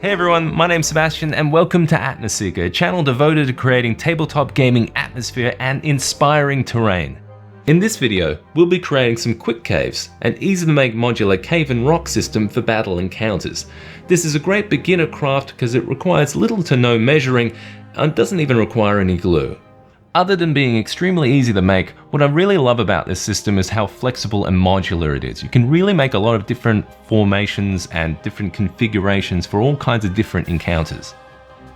Hey everyone, my name's Sebastian and welcome to Atmoseeker, a channel devoted to creating tabletop gaming atmosphere and inspiring terrain. In this video, we'll be creating some quick caves, an easy to make modular cave and rock system for battle encounters. This is a great beginner craft because it requires little to no measuring and doesn't even require any glue. Other than being extremely easy to make, what I really love about this system is how flexible and modular it is. You can really make a lot of different formations and different configurations for all kinds of different encounters.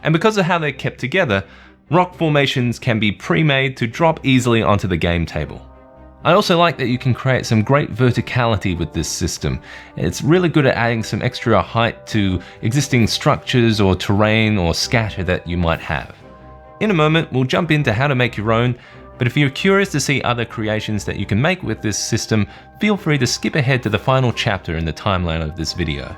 And because of how they're kept together, rock formations can be pre-made to drop easily onto the game table. I also like that you can create some great verticality with this system. It's really good at adding some extra height to existing structures or terrain or scatter that you might have. In a moment, we'll jump into how to make your own, but if you're curious to see other creations that you can make with this system, feel free to skip ahead to the final chapter in the timeline of this video.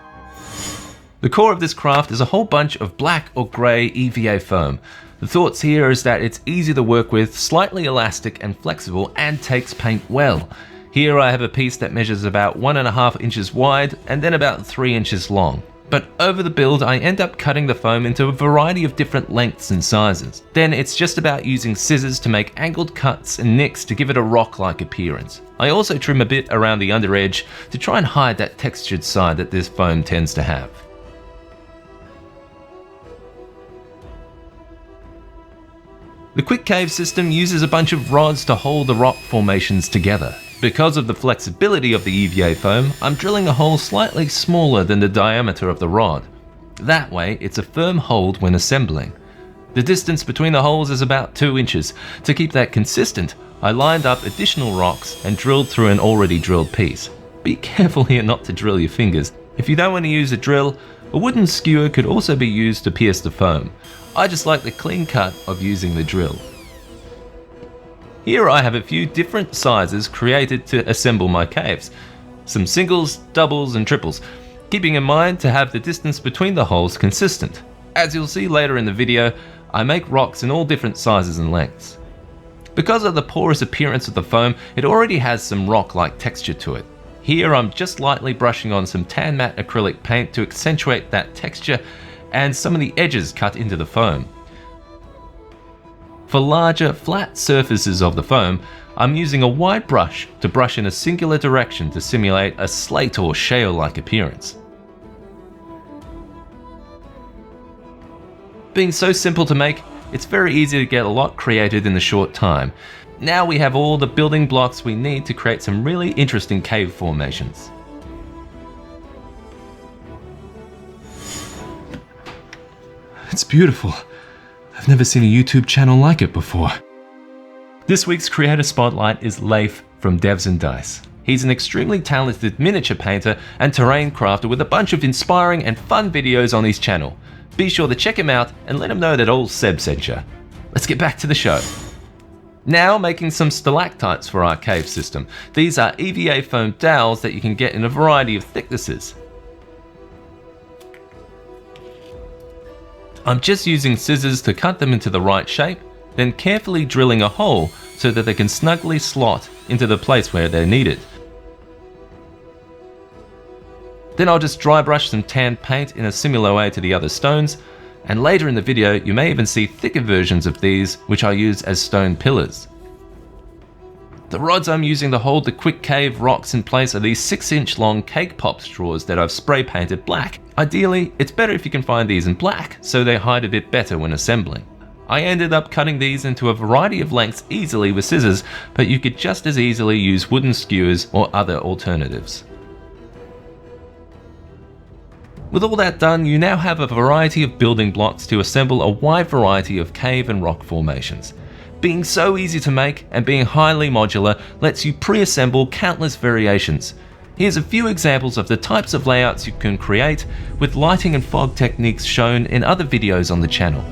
The core of this craft is a whole bunch of black or grey EVA foam. The thoughts here is that it's easy to work with, slightly elastic and flexible, and takes paint well. Here I have a piece that measures about 1.5 inches wide and then about 3 inches long. But over the build, I end up cutting the foam into a variety of different lengths and sizes. Then it's just about using scissors to make angled cuts and nicks to give it a rock-like appearance. I also trim a bit around the under edge to try and hide that textured side that this foam tends to have. The quick cave system uses a bunch of rods to hold the rock formations together. Because of the flexibility of the EVA foam, I'm drilling a hole slightly smaller than the diameter of the rod. That way, it's a firm hold when assembling. The distance between the holes is about 2 inches. To keep that consistent, I lined up additional rocks and drilled through an already drilled piece. Be careful here not to drill your fingers. If you don't want to use a drill, a wooden skewer could also be used to pierce the foam. I just like the clean cut of using the drill. Here I have a few different sizes created to assemble my caves. Some singles, doubles and triples, keeping in mind to have the distance between the holes consistent. As you'll see later in the video, I make rocks in all different sizes and lengths. Because of the porous appearance of the foam, it already has some rock-like texture to it. Here I'm just lightly brushing on some tan matte acrylic paint to accentuate that texture and some of the edges cut into the foam. For larger, flat surfaces of the foam, I'm using a wide brush to brush in a singular direction to simulate a slate or shale-like appearance. Being so simple to make, it's very easy to get a lot created in a short time. Now we have all the building blocks we need to create some really interesting cave formations. It's beautiful. I've never seen a YouTube channel like it before. This week's creator spotlight is Leif from Devs and Dice. He's an extremely talented miniature painter and terrain crafter with a bunch of inspiring and fun videos on his channel. Be sure to check him out and let him know that old Seb sent you. Let's get back to the show. Now making some stalactites for our cave system. These are EVA foam dowels that you can get in a variety of thicknesses. I'm just using scissors to cut them into the right shape, then carefully drilling a hole so that they can snugly slot into the place where they're needed. Then I'll just dry brush some tan paint in a similar way to the other stones, and later in the video you may even see thicker versions of these which I use as stone pillars. The rods I'm using to hold the quick cave rocks in place are these 6-inch long cake pop straws that I've spray painted black. Ideally, it's better if you can find these in black, so they hide a bit better when assembling. I ended up cutting these into a variety of lengths easily with scissors, but you could just as easily use wooden skewers or other alternatives. With all that done, you now have a variety of building blocks to assemble a wide variety of cave and rock formations. Being so easy to make and being highly modular lets you pre-assemble countless variations. Here's a few examples of the types of layouts you can create with lighting and fog techniques shown in other videos on the channel.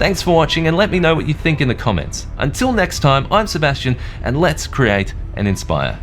Thanks for watching, and let me know what you think in the comments. Until next time, I'm Sebastian, and let's create and inspire.